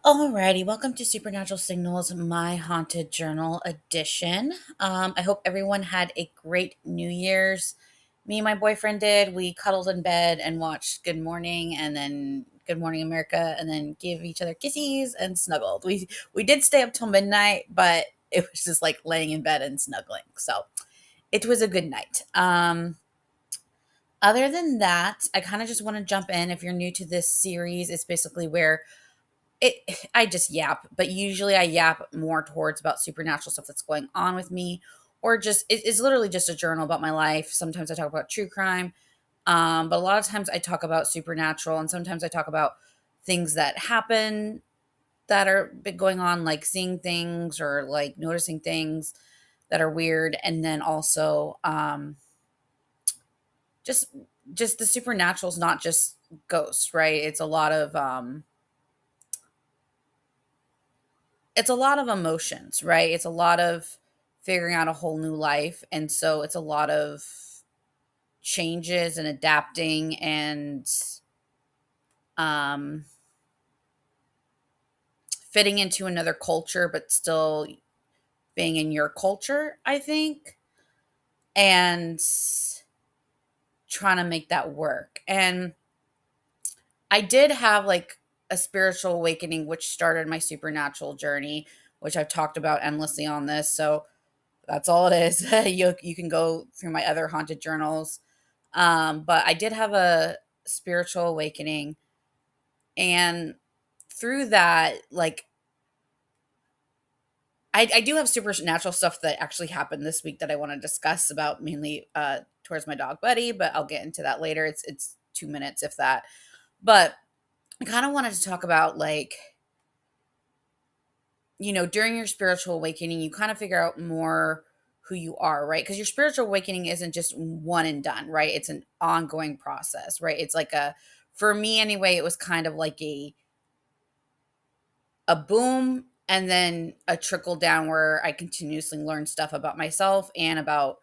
Alrighty, welcome to Supernatural Signals, my haunted journal edition. I hope everyone had a great New Year's. Me and my boyfriend did. We cuddled in bed and watched Good Morning, and then Good Morning America, and then give each other kisses and snuggled. We did stay up till midnight, but it was just like laying in bed and snuggling. So it was a good night. Other than that, I kind of just want to jump in. If you're new to this series, it's basically where it I just yap, but usually I yap more towards about supernatural stuff that's going on with me, or just it's literally just a journal about my life. Sometimes I talk about true crime, but a lot of times I talk about supernatural, and sometimes I talk about things that happen that are been going on, like seeing things or like noticing things that are weird, and then also just just the supernatural is not just ghosts, right? It's a lot of emotions, right? It's a lot of figuring out a whole new life. And so it's a lot of changes and adapting and um, fitting into another culture, but still being in your culture, I think, and trying to make that work. And I did have like a spiritual awakening, which started my supernatural journey, which I've talked about endlessly on this. So that's all it is. You can go through my other haunted journals. But I did have a spiritual awakening. And through that, like, I do have supernatural stuff that actually happened this week that I want to discuss about, mainly towards my dog Buddy, but I'll get into that later. It's 2 minutes, if that. But I kind of wanted to talk about, like, during your spiritual awakening, you kind of figure out more who you are, right? Because your spiritual awakening isn't just one and done, right? It's an ongoing process, right? It's like for me anyway, it was kind of like a boom and then a trickle down where I continuously learn stuff about myself and about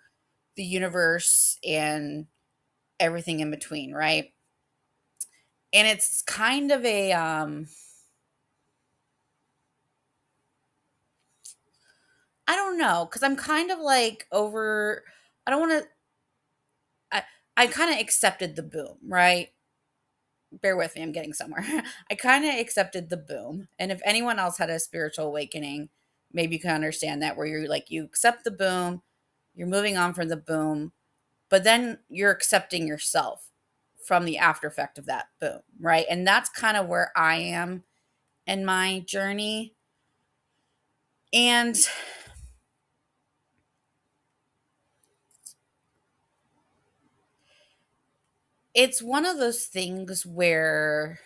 the universe and everything in between, right? And it's kind of I don't know, because I'm kind of like over, I don't want to, I, I kind of accepted the boom, right? Bear with me, I'm getting somewhere. I kind of accepted the boom. And if anyone else had a spiritual awakening, maybe you can understand that, where you're like, you accept the boom, you're moving on from the boom, but then you're accepting yourself from the after effect of that boom, right? And that's kind of where I am in my journey. And it's one of those things where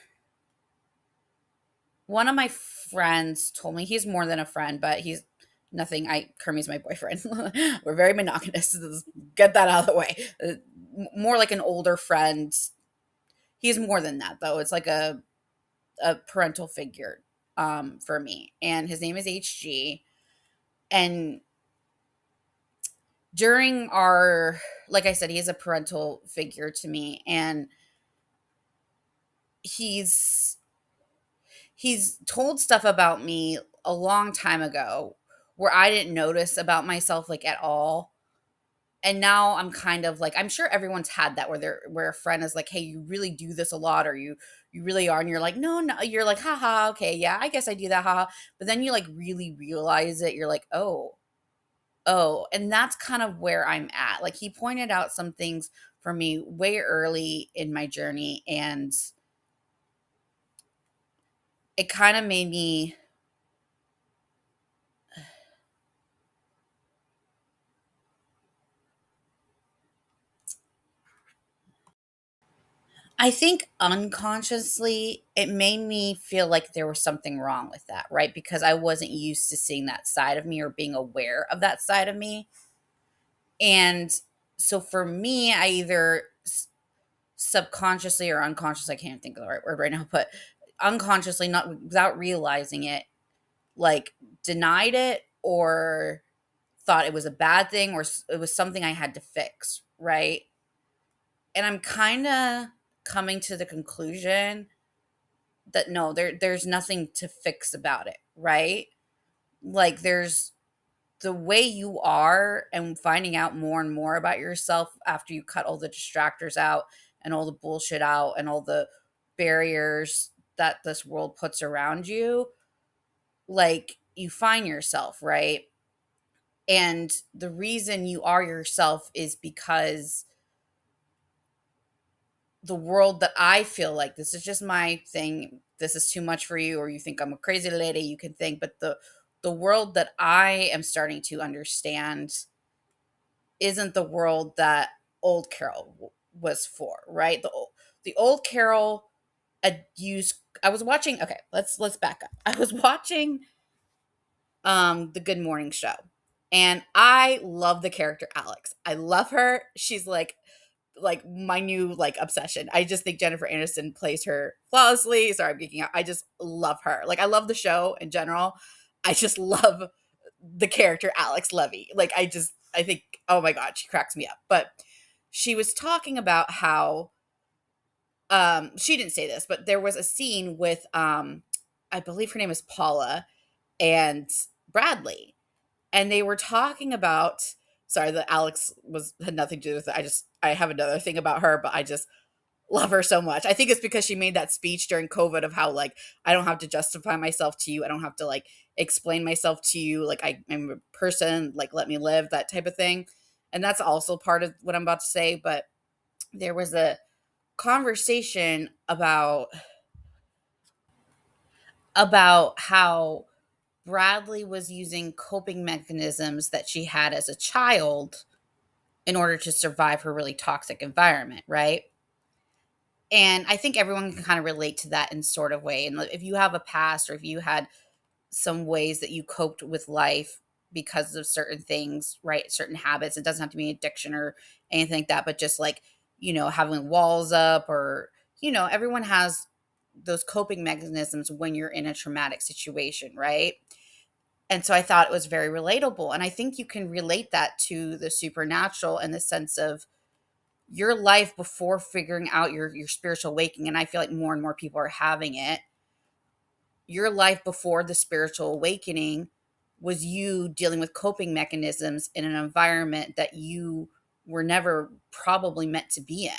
one of my friends told me, he's more than a friend, but he's nothing. Kermie's my boyfriend. We're very monogamous. Get that out of the way. More like an older friend. He's more than that, though. It's like a parental figure for me. And his name is HG. And during our, like I said, he is a parental figure to me. And he's he's told stuff about me a long time ago where I didn't notice about myself, like, at all. And now I'm kind of like, I'm sure everyone's had that, where a friend is like, "Hey, you really do this a lot," or you really are, and you're like, "No, no," you're like, "Haha, okay, yeah, I guess I do that, haha." But then you like really realize it. You're like, "Oh, oh," and that's kind of where I'm at. Like, he pointed out some things for me way early in my journey, and it kind of made me, I think unconsciously, it made me feel like there was something wrong with that, right? Because I wasn't used to seeing that side of me or being aware of that side of me. And so for me, I either subconsciously or unconsciously, I can't think of the right word right now, but unconsciously, not without realizing it, like, denied it, or thought it was a bad thing, or it was something I had to fix, right? And I'm kind of coming to the conclusion that no, there's nothing to fix about it, right? Like there's the way you are, and finding out more and more about yourself after you cut all the distractors out and all the bullshit out and all the barriers that this world puts around you, like you find yourself, right? And the reason you are yourself is because the world that I feel like, this is just my thing, this is too much for you, or you think I'm a crazy lady, you can think, but the world that I am starting to understand isn't the world that old Carol was for, right? The old Carol used. I was watching. Okay, let's back up. I was watching the Good Morning Show, and I love the character Alex. I love her. She's like my new like obsession. I just think Jennifer Aniston plays her flawlessly. Sorry, I'm geeking out. I just love her. Like I love the show in general. I just love the character Alex Levy. Like I think, oh my god, she cracks me up. But she was talking about how she didn't say this, but there was a scene with I believe her name is Paula and Bradley, and they were talking about, sorry, the Alex was had nothing to do with it. I have another thing about her, but I just love her so much. I think it's because she made that speech during COVID of how like I don't have to justify myself to you. I don't have to like explain myself to you. Like I'm a person, like let me live, that type of thing. And that's also part of what I'm about to say. But there was a conversation about how Bradley was using coping mechanisms that she had as a child in order to survive her really toxic environment, right? And I think everyone can kind of relate to that in sort of way. And like, if you have a past, or if you had some ways that you coped with life because of certain things, right? Certain habits. It doesn't have to be addiction or anything like that, but just like, having walls up, or, everyone has those coping mechanisms when you're in a traumatic situation, right? And so I thought it was very relatable. And I think you can relate that to the supernatural in the sense of your life before figuring out your spiritual awakening. And I feel like more and more people are having it. Your life before the spiritual awakening was you dealing with coping mechanisms in an environment that you were never probably meant to be in,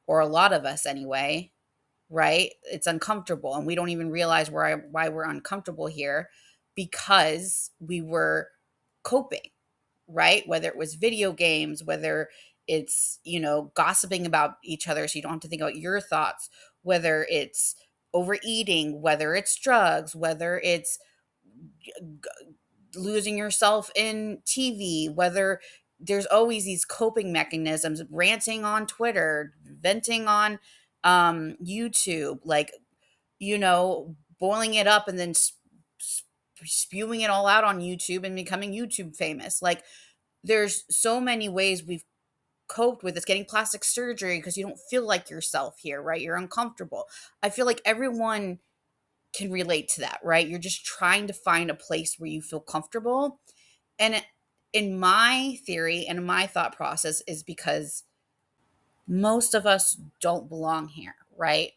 or a lot of us anyway, right? It's uncomfortable, and we don't even realize why we're uncomfortable here, because we were coping, right? Whether it was video games, whether it's, gossiping about each other so you don't have to think about your thoughts, whether it's overeating, whether it's drugs, whether it's losing yourself in TV, whether there's always these coping mechanisms, ranting on Twitter, venting on YouTube, like, boiling it up and then spewing it all out on YouTube and becoming YouTube famous. Like, there's so many ways we've coped with this, getting plastic surgery because you don't feel like yourself here, right? You're uncomfortable. I feel like everyone can relate to that, right? You're just trying to find a place where you feel comfortable. And in my theory and in my thought process is because most of us don't belong here, right?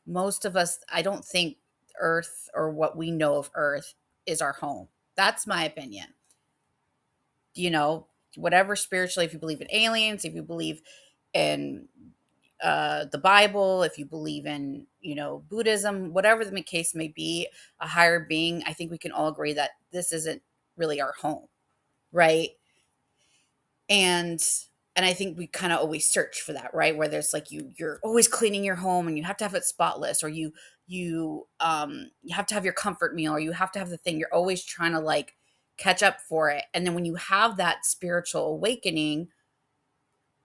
Most of us, I don't think Earth, or what we know of Earth, is our home. That's my opinion. You know, whatever spiritually, if you believe in aliens, if you believe in the Bible, if you believe in, Buddhism, whatever the case may be, a higher being, I think we can all agree that this isn't really our home, right? And I think we kind of always search for that, right? Where there's like you're always cleaning your home and you have to have it spotless, or you have to have your comfort meal, or you have to have the thing. You're always trying to like catch up for it. And then when you have that spiritual awakening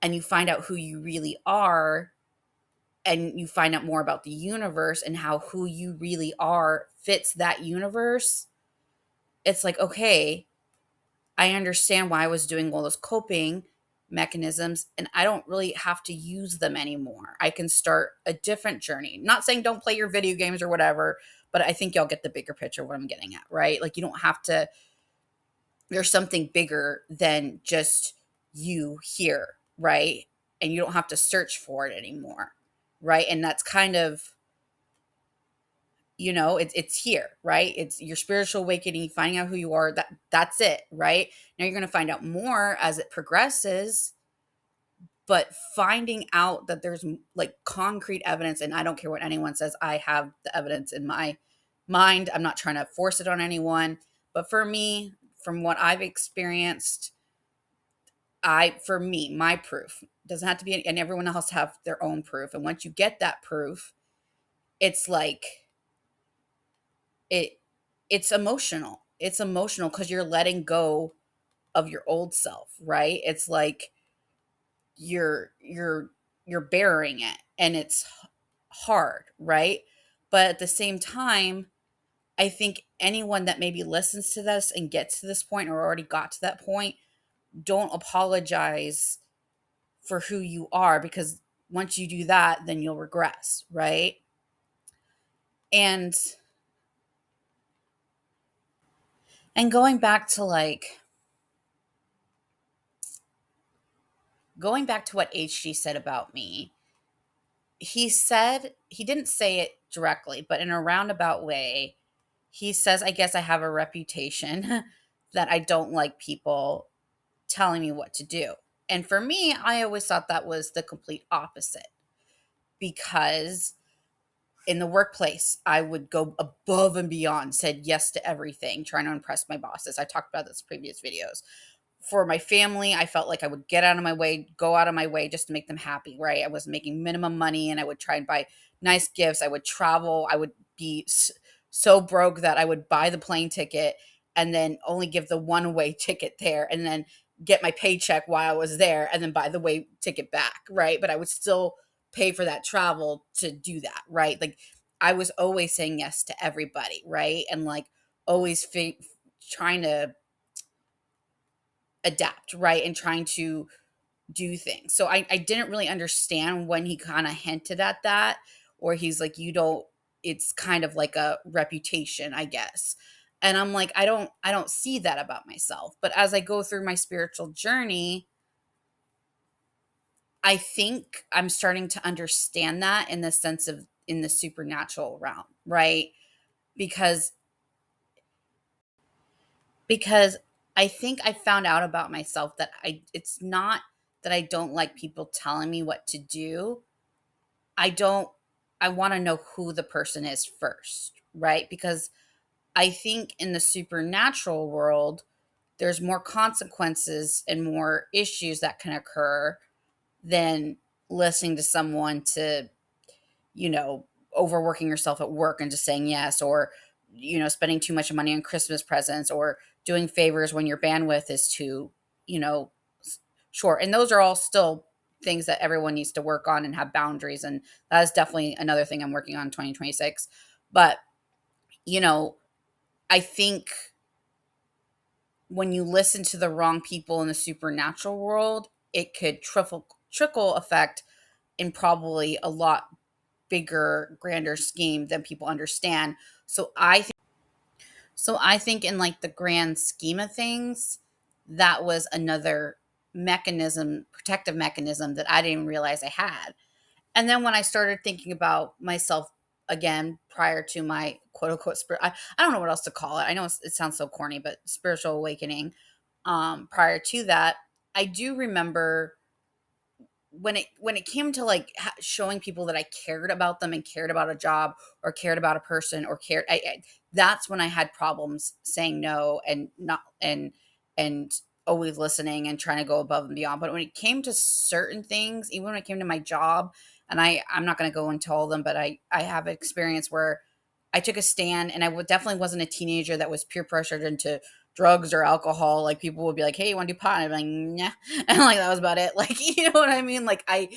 and you find out who you really are, and you find out more about the universe and how who you really are fits that universe, it's like, okay, I understand why I was doing all those coping mechanisms, and I don't really have to use them anymore. I can start a different journey. Not saying don't play your video games or whatever, but I think y'all get the bigger picture of what I'm getting at, right? Like, you don't have to, there's something bigger than just you here, right? And you don't have to search for it anymore, right? And that's kind of it's here, right? It's your spiritual awakening, finding out who you are. That's it, right? Now you're going to find out more as it progresses, but finding out that there's like concrete evidence, and I don't care what anyone says, I have the evidence in my mind. I'm not trying to force it on anyone, but for me, from what I've experienced, for me, my proof doesn't have to be, and everyone else have their own proof. And once you get that proof, it's like it it's emotional. It's emotional because you're letting go of your old self, right? It's like you're bearing it, and it's hard, right? But at the same time, I think anyone that maybe listens to this and gets to this point or already got to that point, don't apologize for who you are, because once you do that, then you'll regress, right? And going back to what HG said about me, he didn't say it directly, but in a roundabout way, he says, I guess I have a reputation that I don't like people telling me what to do. And for me, I always thought that was the complete opposite, because in the workplace, I would go above and beyond, said yes to everything, trying to impress my bosses. I talked about this in previous videos. For my family, I felt like I would get out of my way, go out of my way just to make them happy, right? I was making minimum money, and I would try and buy nice gifts. I would travel. I would be so broke that I would buy the plane ticket and then only give the one way ticket there, and then get my paycheck while I was there and then buy the way ticket back, right? But I would still pay for that travel to do that, right? Like I was always saying yes to everybody, right? And like always trying to adapt, right? And trying to do things. So I didn't really understand when he kind of hinted at that, or he's like, you don't, it's kind of like a reputation, I guess. And I'm like, I don't see that about myself. But as I go through my spiritual journey, I think I'm starting to understand that in the sense of in the supernatural realm, right? Because because I think I found out about myself that it's not that I don't like people telling me what to do. I don't I want to know who the person is first, right? Because I think in the supernatural world, there's more consequences and more issues that can occur than listening to someone to, overworking yourself at work and just saying yes, or, spending too much money on Christmas presents, or doing favors when your bandwidth is too, you know, short. And those are all still things that everyone needs to work on and have boundaries. And that is definitely another thing I'm working on in 2026. But, you know, I think when you listen to the wrong people in the supernatural world, it could trickle effect in probably a lot bigger, grander scheme than people understand. So I think in like the grand scheme of things, that was another protective mechanism that I didn't realize I had. And then when I started thinking about myself again prior to my quote unquote spirit, I don't know what else to call it. I know it sounds so corny, but spiritual awakening. Prior to that, I do remember when it came to like showing people that I cared about them and cared about a job or cared about a person or that's when I had problems saying no and not and always listening and trying to go above and beyond. But when it came to certain things, even when it came to my job, and I'm not going to go into all of them, but I have experience where I took a stand, and definitely wasn't a teenager that was peer pressured into drugs or alcohol. Like people would be like, "Hey, you want to do pot?" And I'd be like, "Nah," and like that was about it. Like you know what I mean? Like I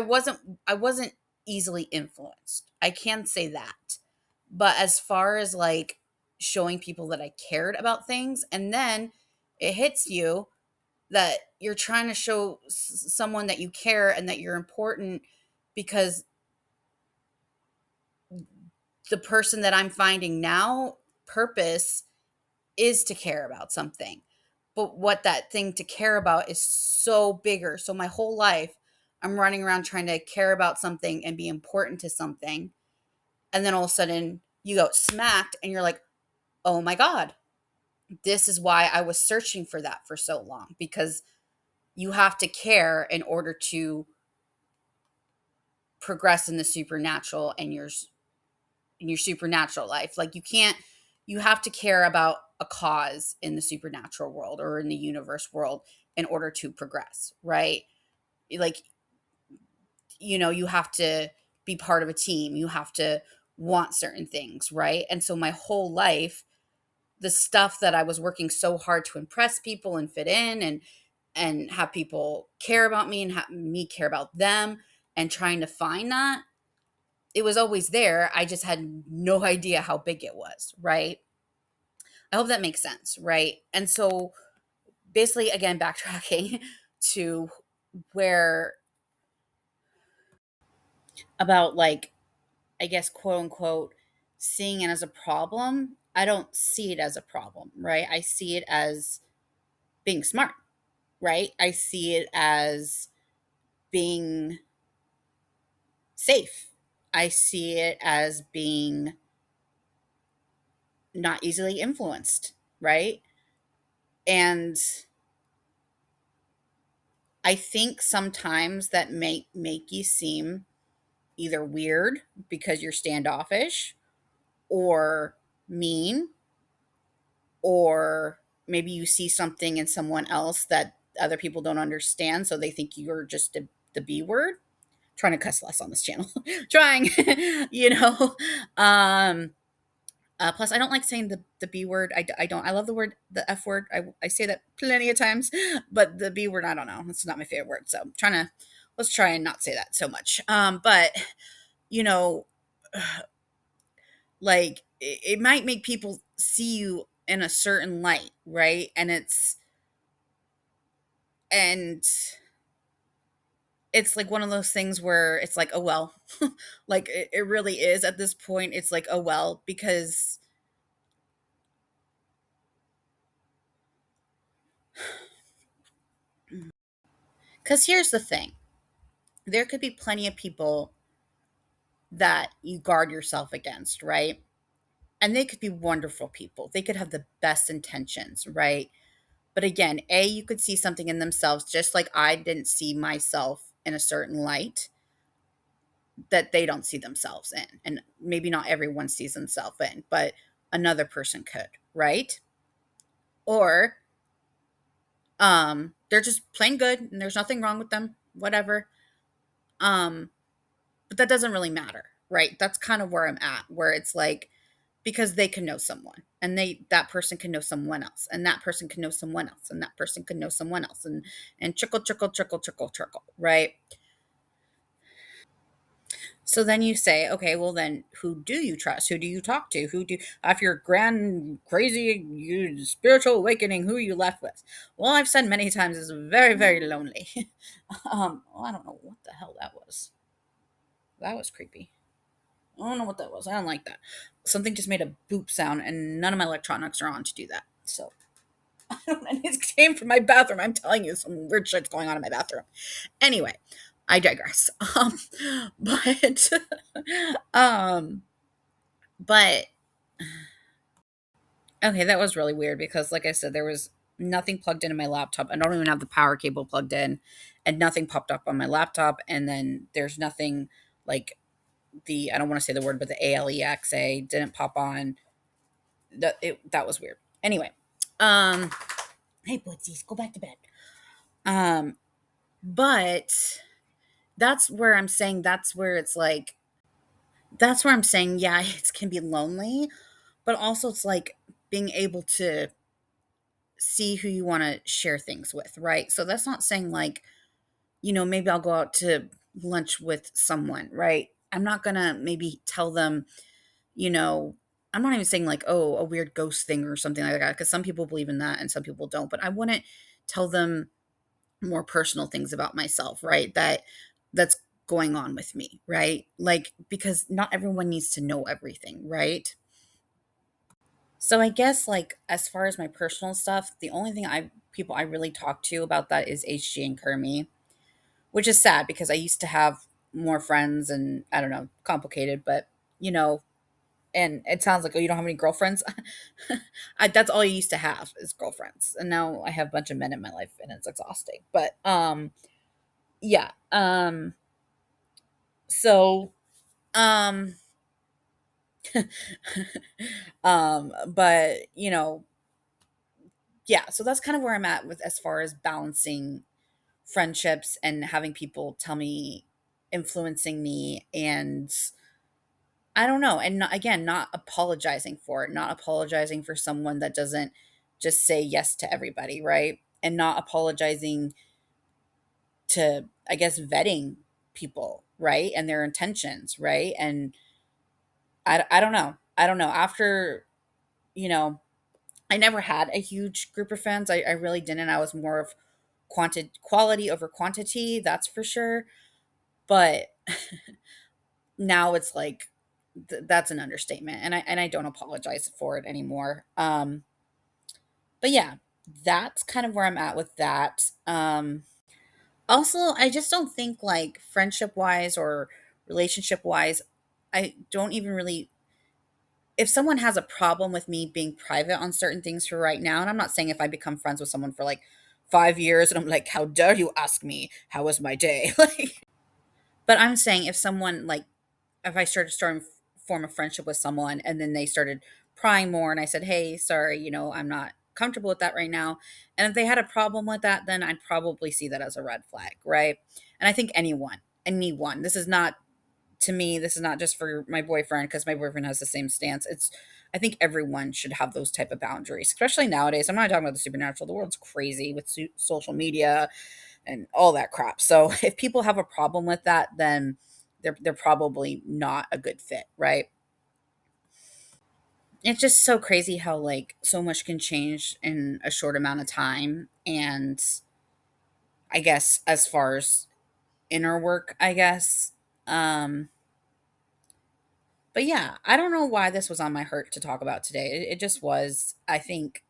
wasn't easily influenced. I can say that. But as far as like showing people that I cared about things, and then it hits you that you're trying to show someone that you care and that you're important, because the person that I'm finding now, purpose is to care about something. But what that thing to care about is so bigger. So my whole life, I'm running around trying to care about something and be important to something. And then all of a sudden, you go smacked and you're like, oh my God, this is why I was searching for that for so long, because you have to care in order to progress in the supernatural and in your supernatural life. Like, you can't, you have to care about a cause in the supernatural world or in the universe world in order to progress, right? Like, you have to be part of a team. You have to want certain things, right? And so my whole life, the stuff that I was working so hard to impress people and fit in and have people care about me and have me care about them and trying to find that, it was always there. I just had no idea how big it was, right? I hope that makes sense, right? And so basically, again, backtracking to where about, like, I guess, quote unquote, seeing it as a problem. I don't see it as a problem, right? I see it as being smart, right? I see it as being safe. I see it as being not easily influenced, right? And I think sometimes that make you seem either weird because you're standoffish, or mean, or maybe you see something in someone else that other people don't understand, so they think you're just the B word. Trying to cuss less on this channel. Trying, you know. Um, plus, I don't like saying the B word. I don't. I love the word, the F word. I say that plenty of times, but the B word, I don't know. It's not my favorite word. So I'm trying to, let's try and not say that so much. But you know, like, it might make people see you in a certain light, right? And it's like one of those things where it's like, oh well, like it really is at this point. It's like, oh well, because here's the thing, there could be plenty of people that you guard yourself against, right? And they could be wonderful people. They could have the best intentions, right? But again, you could see something in themselves, just like I didn't see myself in a certain light that they don't see themselves in. And maybe not everyone sees themselves in, but another person could, right? Or they're just plain good and there's nothing wrong with them, whatever. Um, but that doesn't really matter, right? That's kind of where I'm at, where it's like, because they can know someone, and that person can know someone else, and that person can know someone else, and that person can know someone else, and trickle, trickle, trickle, trickle, trickle, right? So then you say, okay, well then who do you trust? Who do you talk to? Who do, after your grand, crazy, spiritual awakening, who are you left with? Well, I've said many times, it's very, very lonely. Well, I don't know what the hell that was. That was creepy. I don't know what that was. I don't like that. Something just made a boop sound, and none of my electronics are on to do that. So I don't know. It came from my bathroom. I'm telling you, some weird shit's going on in my bathroom. Anyway, I digress. But um, but okay, that was really weird because, like I said, there was nothing plugged into my laptop. I don't even have the power cable plugged in, and nothing popped up on my laptop. And then there's nothing like I don't want to say the word, but the ALEXA didn't pop on. That was weird. Anyway, um, hey, bootsies, go back to bed. Um, but that's where I'm saying, that's where I'm saying, yeah, it can be lonely, but also it's like being able to see who you want to share things with, right? So that's not saying like, maybe I'll go out to lunch with someone, right? I'm not gonna maybe tell them, you know, I'm not even saying like, oh, a weird ghost thing or something like that, because some people believe in that and some people don't. But I wouldn't tell them more personal things about myself, right? That's going on with me, right? Like, because not everyone needs to know everything, right? So I guess, like, as far as my personal stuff, the only thing people I really talk to about that is HG and Kermie, which is sad because I used to have more friends, and I don't know, complicated, but you know, And it sounds like, oh, you don't have any girlfriends. That's all I used to have is girlfriends, and now I have a bunch of men in my life, and it's exhausting. But yeah. So um, but yeah. So that's kind of where I'm at with as far as balancing friendships and having people tell me, influencing me, and I don't know, and not, again, not apologizing for it, not apologizing for someone that doesn't just say yes to everybody, right? And not apologizing to, I guess, vetting people, right? And their intentions, right? And I don't know. I don't know. After, you know, I never had a huge group of friends. I really didn't. I was more of quality over quantity, that's for sure. But now it's like that's an understatement, and I don't apologize for it anymore. But yeah, that's kind of where I'm at with that. Also, I just don't think, like, friendship wise or relationship wise, I don't even really, if someone has a problem with me being private on certain things for right now, and I'm not saying if I become friends with someone for like 5 years and I'm like, how dare you ask me how was my day? Like, but I'm saying if someone, like, if I starting form a friendship with someone and then they started prying more and I said, "Hey, sorry, I'm not comfortable with that right now." And if they had a problem with that, then I'd probably see that as a red flag, right? And I think anyone. This is not, to me, this is not just for my boyfriend because my boyfriend has the same stance. It's, I think everyone should have those type of boundaries, especially nowadays. I'm not talking about the supernatural. The world's crazy with social media and all that crap. So if people have a problem with that, then they're probably not a good fit, right? It's just so crazy how, like, so much can change in a short amount of time, and I guess as far as inner work, I guess. Um but yeah, I don't know why this was on my heart to talk about today. It just was. I think,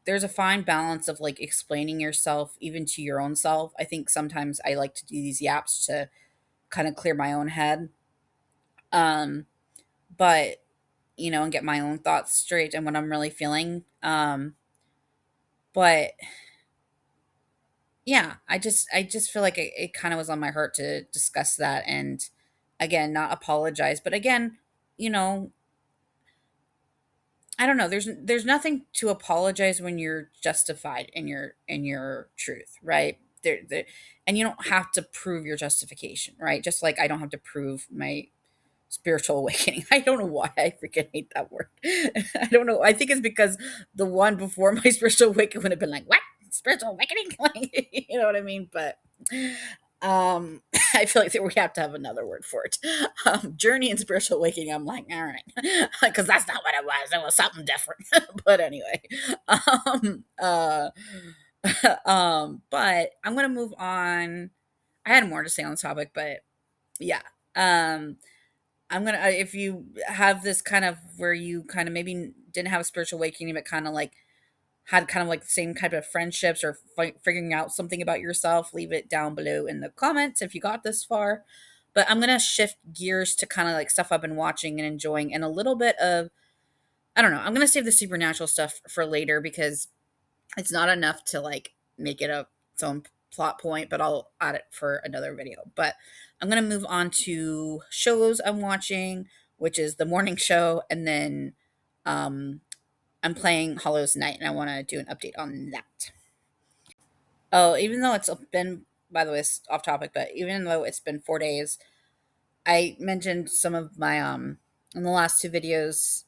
there's a fine balance of, like, explaining yourself even to your own self. I think sometimes I like to do these yaps to kind of clear my own head. Um but and get my own thoughts straight and what I'm really feeling. But yeah, I just feel like it kind of was on my heart to discuss that, and again, not apologize, but again, you know, I don't know. There's nothing to apologize when you're justified in your truth, right? And you don't have to prove your justification, right? Just like I don't have to prove my spiritual awakening. I don't know why I freaking hate that word. I don't know. I think it's because the one before my spiritual awakening would have been like, "What? Spiritual awakening?" Like, you know what I mean? But I feel like that we have to have another word for it. Journey and spiritual awakening. I'm like, all right, because that's not what it was. It was something different. But anyway, um, uh, but I'm gonna move on. I had more to say on the topic, but yeah. Um, I'm gonna if you have this kind of where you kind of maybe didn't have a spiritual awakening, but kind of like had kind of like the same kind of friendships or figuring out something about yourself, leave it down below in the comments if you got this far. But I'm gonna shift gears to kind of like stuff I've been watching and enjoying, and a little bit of, I don't know. I'm gonna save the supernatural stuff for later because it's not enough to, like, make it a its own plot point, but I'll add it for another video. But I'm gonna move on to shows I'm watching, which is the morning show, and then um, I'm playing Hollows Night, and I want to do an update on that. Oh, even though it's been, by the way, it's off topic, but even though it's been 4 days, I mentioned some of my in the last two videos,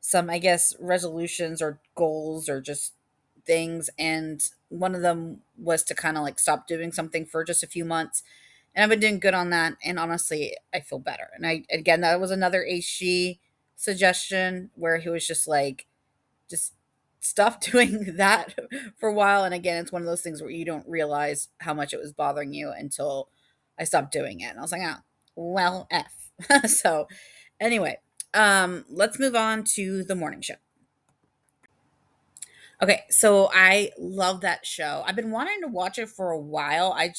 some, I guess, resolutions or goals or just things, and one of them was to kind of like stop doing something for just a few months, and I've been doing good on that, and honestly I feel better. And I, again, that was another HG suggestion where he was just like, just stop doing that for a while. And again, it's one of those things where you don't realize how much it was bothering you until I stopped doing it, and I was like, oh, well, f. So anyway, let's move on to the morning show. Okay, so I love that show. I've been wanting to watch it for a while. I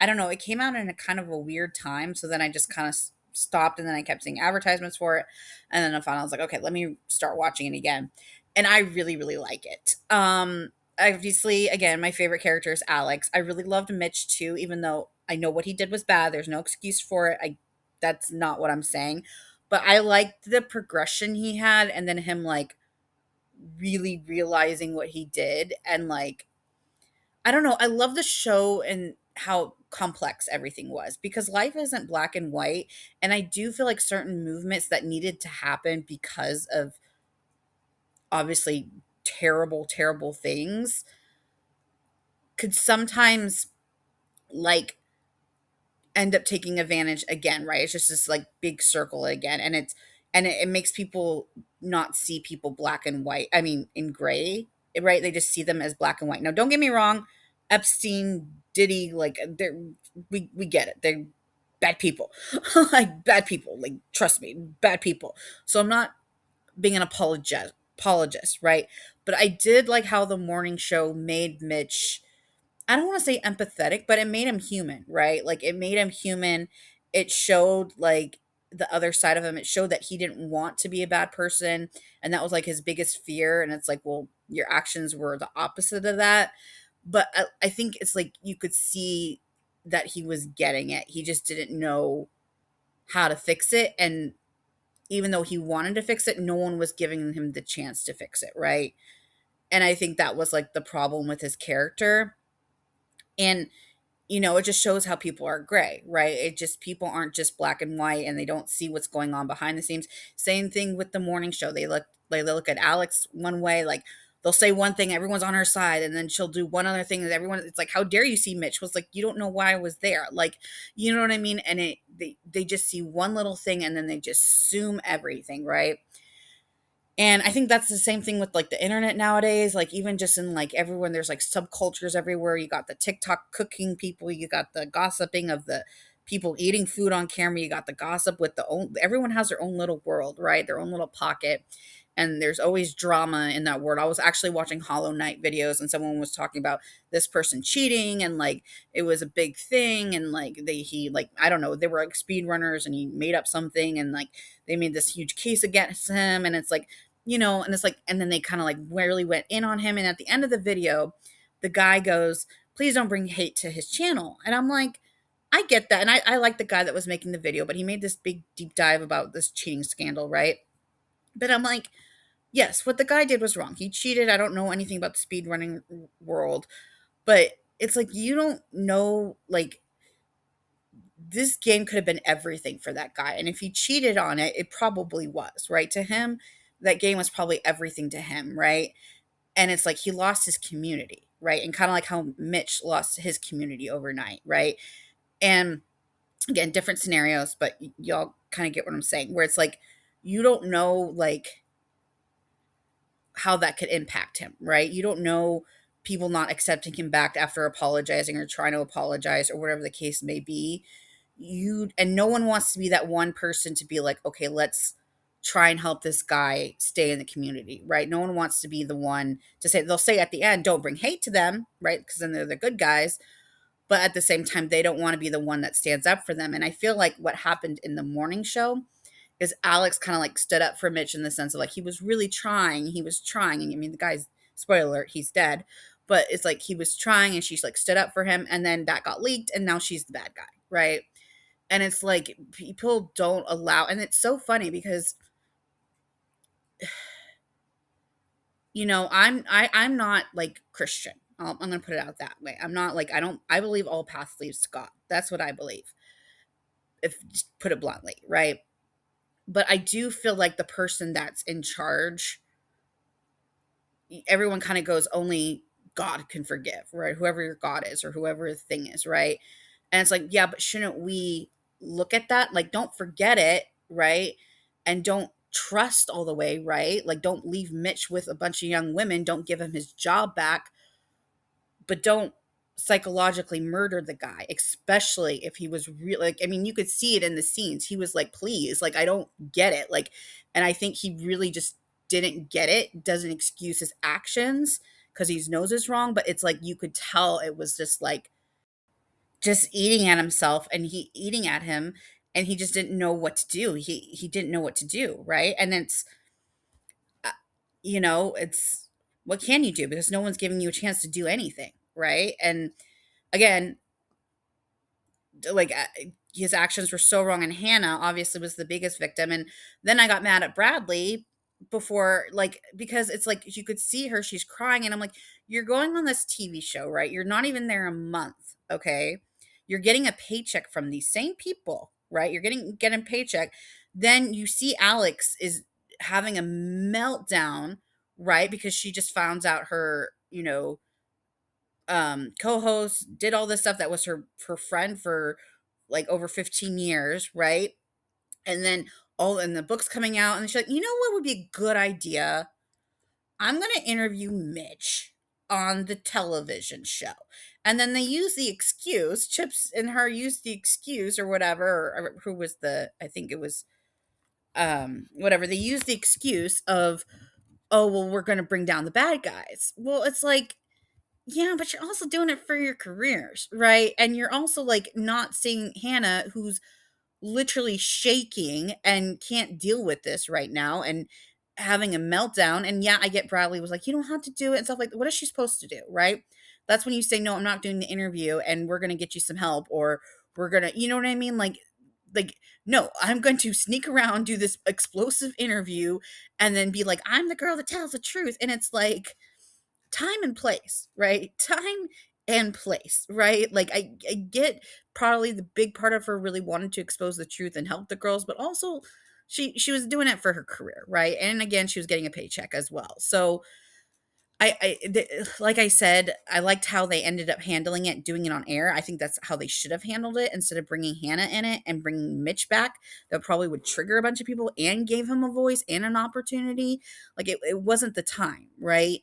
don't know, it came out in a kind of a weird time, so then I just kind of stopped, and then I kept seeing advertisements for it, and then I finally was like, okay, let me start watching it again, and I really really like it. Obviously, again, my favorite character is Alex. I really loved Mitch too, even though I know what he did was bad. There's no excuse for it. I That's not what I'm saying, but I liked the progression he had, and then him like really realizing what he did, and like I don't know, I love the show and how complex everything was, because life isn't black and white, and I do feel like certain movements that needed to happen because of obviously terrible terrible things could sometimes like end up taking advantage again, right? It's just this like big circle again, and it makes people not see people black and white. I mean, in gray, right? They just see them as black and white. Now, don't get me wrong, Epstein, Diddy, like they're we get it. They're bad people, like bad people. Like trust me, bad people. So I'm not being an apologist, right? But I did like how the morning show made Mitch, I don't want to say empathetic, but it made him human, right? Like it made him human. It showed like the other side of him. It showed that he didn't want to be a bad person, and that was like his biggest fear. And it's like, well, your actions were the opposite of that. But I think it's like you could see that he was getting it. He just didn't know how to fix it. And even though he wanted to fix it, no one was giving him the chance to fix it, right? And I think that was like the problem with his character. And it just shows how people are gray, right? It just people aren't just black and white, and they don't see what's going on behind the scenes. Same thing with the morning show. They look at Alex one way, like they'll say one thing, everyone's on her side, and then she'll do one other thing, and everyone it's like, how dare you see Mitch? Was like, you don't know why I was there. Like, you know what I mean? And they just see one little thing, and then they just assume everything, right? And I think that's the same thing with like the internet nowadays. Like even just in like everyone, there's like subcultures everywhere. You got the TikTok cooking people, you got the gossiping of the people eating food on camera, you got the gossip with the own everyone has their own little world, right? Their own little pocket. And there's always drama in that world. I was actually watching Hollow Knight videos, and someone was talking about this person cheating, and like it was a big thing, and like he like I don't know, they were like speed runners, and he made up something, and like they made this huge case against him, and it's like and it's like, and then they kind of like really went in on him. And at the end of the video, the guy goes, please don't bring hate to his channel. And I'm like, I get that. And I like the guy that was making the video, but he made this big deep dive about this cheating scandal, right? But I'm like, yes, what the guy did was wrong. He cheated. I don't know anything about the speed running world, but it's like, you don't know, like, this game could have been everything for that guy. And if he cheated on it, it probably was, right? To him, that game was probably everything to him, right? And it's like he lost his community, right? And kind of like how Mitch lost his community overnight, right? And again, different scenarios, but y'all kind of get what I'm saying, where it's like you don't know like how that could impact him, right? You don't know people not accepting him back after apologizing or trying to apologize or whatever the case may be. And no one wants to be that one person to be like, okay, let's try and help this guy stay in the community, right? No one wants to be the one to say, they'll say at the end, don't bring hate to them, right? Because then they're the good guys. But at the same time, they don't want to be the one that stands up for them. And I feel like what happened in the morning show is Alex kind of like stood up for Mitch in the sense of like he was really trying. He was trying. And I mean, the guy's, spoiler alert, he's dead. But it's like he was trying, and she's like stood up for him. And then that got leaked, and now she's the bad guy, right? And it's like people don't allow, and it's so funny because I'm not like Christian. I'm gonna put it out that way. I'm not like I believe all paths leads to God. That's what I believe. If just put it bluntly, right? But I do feel like the person that's in charge, everyone kind of goes, only God can forgive, right? Whoever your God is or whoever the thing is, right? And it's like, yeah, but shouldn't we look at that? Like, don't forget it, right? And don't trust all the way, right? Like, don't leave Mitch with a bunch of young women. Don't give him his job back, but don't psychologically murder the guy, especially if he was real. Like, I mean, you could see it in the scenes. He was like, please, like, I don't get it. Like, and I think he really just didn't get it. Doesn't excuse his actions because he knows it's wrong, but it's like you could tell it was just like just eating at himself, and he eating at him. and he just didn't know what to do. He didn't know what to do, right? And it's uh, it's what can you do because no one's giving you a chance to do anything, right? And again, like his actions were so wrong, and Hannah obviously was the biggest victim. And then I got mad at Bradley before, like, because it's like you could see her, she's crying, and I'm like, you're going on this TV show, right? You're not even there a month, okay? You're getting a paycheck from these same people, right? You're getting paycheck. Then you see Alex is having a meltdown, right? Because she just found out her, co-host did all this stuff that was her friend for like over 15 years, right? And then all and the book's coming out, and she's like, you know what would be a good idea? I'm gonna interview Mitch on the television show. And then they use the excuse, Chips and her used the excuse or whatever, or who was the I think it was whatever, they used the excuse of, oh well, we're gonna bring down the bad guys. Well, it's like, yeah, but you're also doing it for your careers, right? And you're also like not seeing Hannah, who's literally shaking and can't deal with this right now and having a meltdown. And yeah, I get Bradley was like, you don't have to do it and stuff like that. What is she supposed to do, right? That's when you say, no, I'm not doing the interview and we're gonna get you some help, or we're gonna, you know what I mean? Like, no, I'm going to sneak around, do this explosive interview, and then be like, I'm the girl that tells the truth. And it's like, time and place, right? Time and place, right? Like I get probably the big part of her really wanted to expose the truth and help the girls, but also she was doing it for her career, right? And again, she was getting a paycheck as well. So like I said, I liked how they ended up handling it, doing it on air. I think that's how they should have handled it instead of bringing Hannah in it and bringing Mitch back. That probably would trigger a bunch of people and gave him a voice and an opportunity. Like it wasn't the time, right?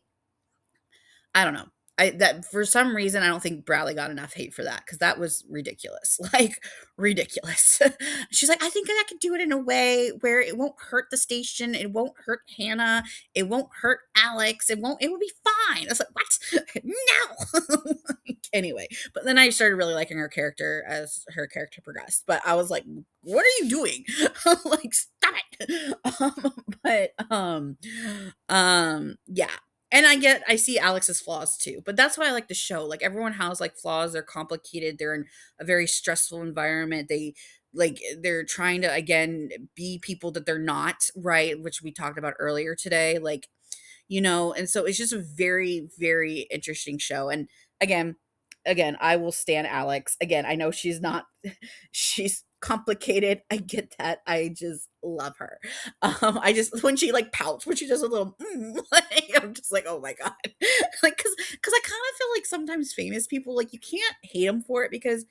I don't know. I that for some reason I don't think Bradley got enough hate for that because that was ridiculous, like ridiculous. She's like, I think I could do it in a way where it won't hurt the station, it won't hurt Hannah, it won't hurt Alex, it will be fine. I was like, what? No. Like, anyway, but then I started really liking her character as her character progressed. But I was like, what are you doing? Like, stop it. Yeah, and I see Alex's flaws too, but that's why I like the show. Like everyone has like flaws, they're complicated, they're in a very stressful environment. They're trying to again be people that they're not, right? Which we talked about earlier today. Like, and so it's just a very, very interesting show. And again, I will stand Alex. Again, I know she's not she's complicated. I get that. I just love her. I just when she like pouts, when she does a little like, I'm just like, oh my god. Like cuz I kind of feel like sometimes famous people, like, you can't hate them for it because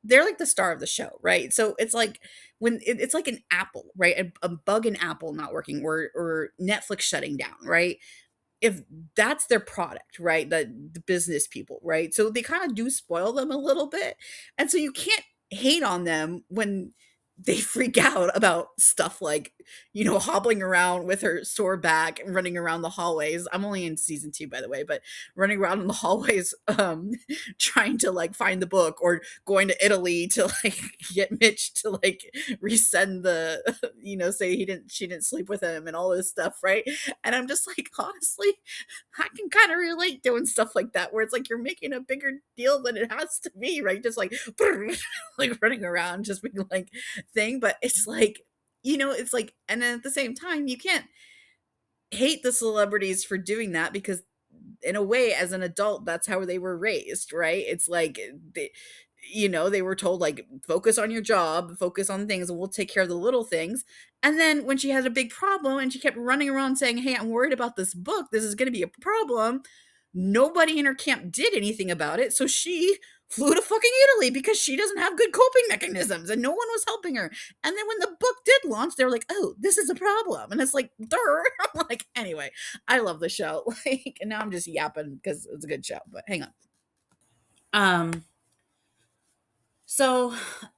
they're like the star of the show, right? So it's like when it's like an Apple, right? A bug in Apple not working, or Netflix shutting down, right? If that's their product, right? The business people, right? So they kind of do spoil them a little bit. And so you can't hate on them when they freak out about stuff like, hobbling around with her sore back and running around the hallways. I'm only in season 2, by the way, but running around in the hallways, trying to like find the book, or going to Italy to like get Mitch to like resend the, say she didn't sleep with him and all this stuff, right? And I'm just like, honestly, I can kind of relate doing stuff like that, where it's like you're making a bigger deal than it has to be, right? Just like, like running around, just being like thing. But it's like, it's like, and then at the same time, you can't hate the celebrities for doing that because in a way as an adult that's how they were raised, right? It's like they were told like, focus on your job, focus on things, and we'll take care of the little things. And then when she had a big problem and she kept running around saying, hey, I'm worried about this book, this is going to be a problem, nobody in her camp did anything about it, so she flew to fucking Italy because she doesn't have good coping mechanisms and no one was helping her. And then when the book did launch, they were like, oh, this is a problem. And it's like, I'm like, anyway, I love the show. Like, and now I'm just yapping because it's a good show, but hang on. Um, so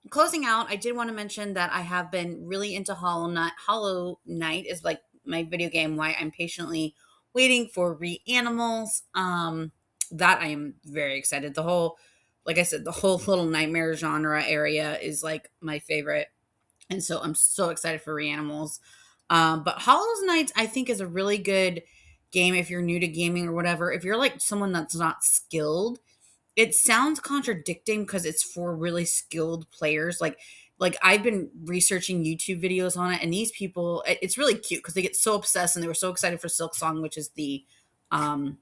closing out, I did want to mention that I have been really into Hollow Knight. Hollow Knight is like my video game why I'm patiently waiting for Reanimals. That I am very excited. Like I said, the whole Little Nightmare genre area is like my favorite. And so I'm so excited for Reanimals. But Hollow Knight, I think, is a really good game if you're new to gaming or whatever. If you're like someone that's not skilled, it sounds contradicting because it's for really skilled players. Like I've been researching YouTube videos on it, and these people, it's really cute because they get so obsessed and they were so excited for Silk Song, which is um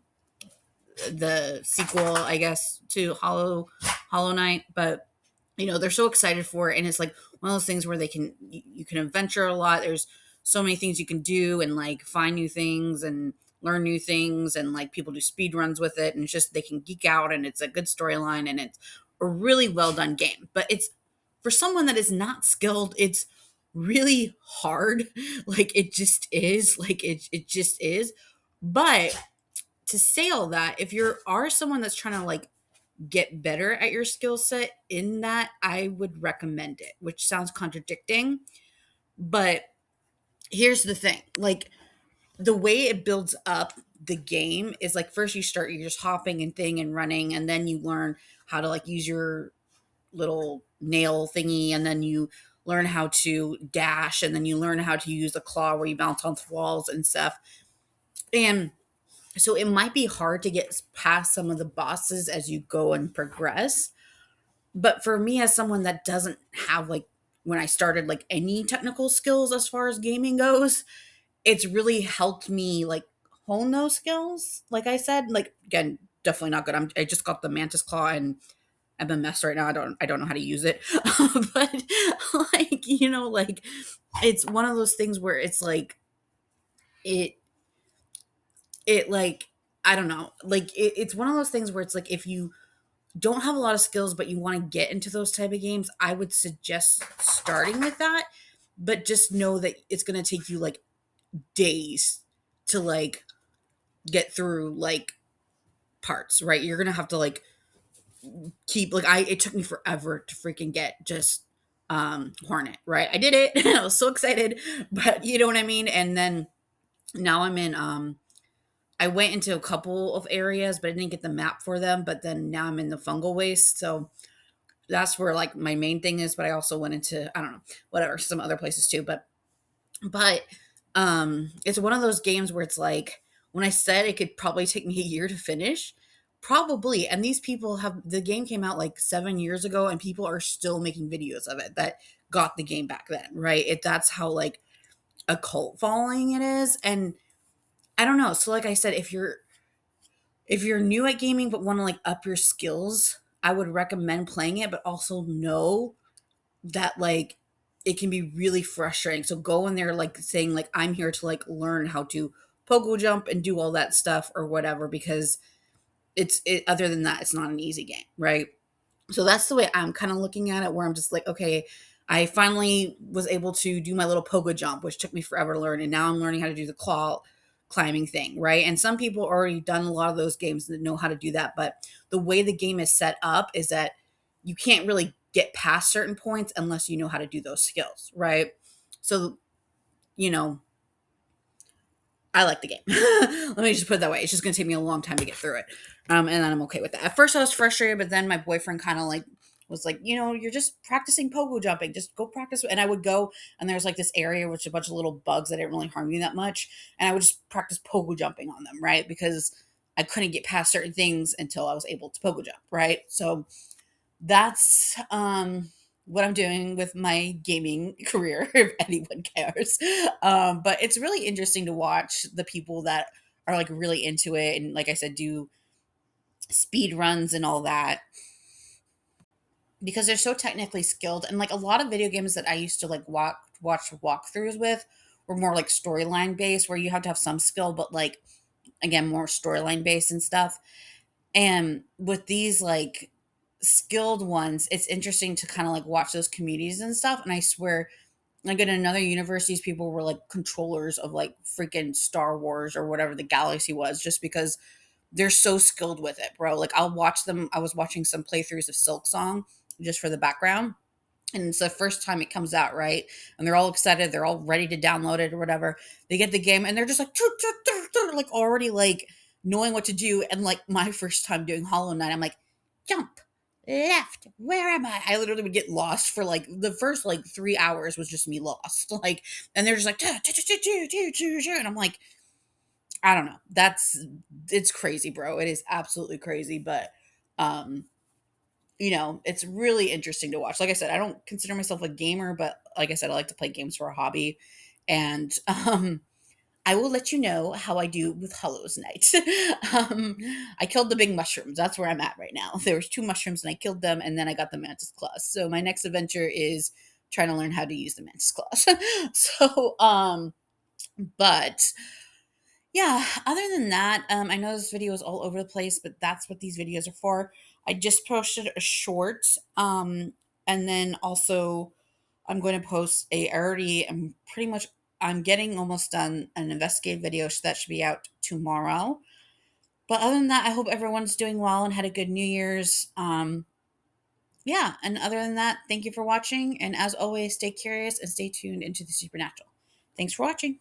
the sequel, I guess, to Hollow Knight. But they're so excited for it, and it's like one of those things where you can adventure a lot. There's so many things you can do, and like find new things and learn new things, and like people do speed runs with it, and it's just they can geek out, and it's a good storyline, and it's a really well done game. But it's for someone that is not skilled, it's really hard. Like it just is. Like it just is. But to say all that, if you are someone that's trying to like get better at your skill set in that, I would recommend it, which sounds contradicting. But here's the thing, like the way it builds up the game is like first you're just hopping and thing and running, and then you learn how to like use your little nail thingy, and then you learn how to dash, and then you learn how to use a claw where you bounce off walls and stuff. And so it might be hard to get past some of the bosses as you go and progress. But for me, as someone that doesn't have like when I started like any technical skills as far as gaming goes, it's really helped me like hone those skills. Like I said, like again, definitely not good. I just got the mantis claw and I'm a mess right now. I don't know how to use it. But like, like it's one of those things where it's like it it like I don't know. Like it's one of those things where it's like if you don't have a lot of skills but you want to get into those type of games, I would suggest starting with that. But just know that it's going to take you like days to like get through like parts, right? You're going to have to like keep like it took me forever to freaking get just Hornet, right? I did it. I was so excited, but you know what I mean? And then now I'm in I went into a couple of areas, but I didn't get the map for them. But then now I'm in the fungal waste. So that's where like my main thing is. But I also went into, I don't know, whatever, some other places too. But it's one of those games where it's like when I said it could probably take me a year to finish, probably. And these people have the game came out like 7 years ago and people are still making videos of it that got the game back then, right? That's how like a cult following it is. And I don't know. So like I said, if you're new at gaming but want to like up your skills, I would recommend playing it, but also know that like it can be really frustrating. So go in there like saying like I'm here to like learn how to pogo jump and do all that stuff or whatever, because other than that it's not an easy game, right? So that's the way I'm kind of looking at it, where I'm just like, okay, I finally was able to do my little pogo jump, which took me forever to learn. And now I'm learning how to do the claw climbing thing, right? And some people already done a lot of those games that know how to do that. But the way the game is set up is that you can't really get past certain points unless you know how to do those skills, right? So, you know, I like the game. Let me just put it that way. It's just going to take me a long time to get through it. And then I'm okay with that. At first, I was frustrated, but then my boyfriend kind of like was like, you're just practicing pogo jumping. Just go practice. And I would go, and there's like this area with a bunch of little bugs that didn't really harm you that much. And I would just practice pogo jumping on them, right? Because I couldn't get past certain things until I was able to pogo jump, right? So that's what I'm doing with my gaming career, if anyone cares. But it's really interesting to watch the people that are like really into it and like I said, do speed runs and all that because they're so technically skilled. And like a lot of video games that I used to like watch walkthroughs with were more like storyline based, where you have to have some skill, but like again, more storyline based and stuff. And with these like skilled ones, it's interesting to kind of like watch those communities and stuff. And I swear, like in another universe, these people were like controllers of like freaking Star Wars or whatever the galaxy was, just because they're so skilled with it, bro. Like I'll watch them. I was watching some playthroughs of Silk Song just for the background. And it's the first time it comes out, right? And they're all excited. They're all ready to download it or whatever. They get the game and they're just like, like already like knowing what to do. And like my first time doing Hollow Knight, I'm like, jump, left. Where am I? I literally would get lost for like the first like 3 hours was just me lost. Like, and they're just like, and I'm like, I don't know. It's crazy, bro. It is absolutely crazy. But, um, it's really interesting to watch. Like I said, I don't consider myself a gamer, but like I said, I like to play games for a hobby. And, I will let you know how I do with Hollows Knight. I killed the big mushrooms. That's where I'm at right now. There was two mushrooms and I killed them, and then I got the mantis claws. So my next adventure is trying to learn how to use the mantis claws. so, but yeah, other than that, I know this video is all over the place, but that's what these videos are for. I just posted a short, and then also I'm going to post I already am pretty much I'm getting almost done an investigative video, so that should be out tomorrow. But other than that, I hope everyone's doing well and had a good New Year's. Yeah, and other than that, thank you for watching, and as always, stay curious and stay tuned into the supernatural. Thanks for watching.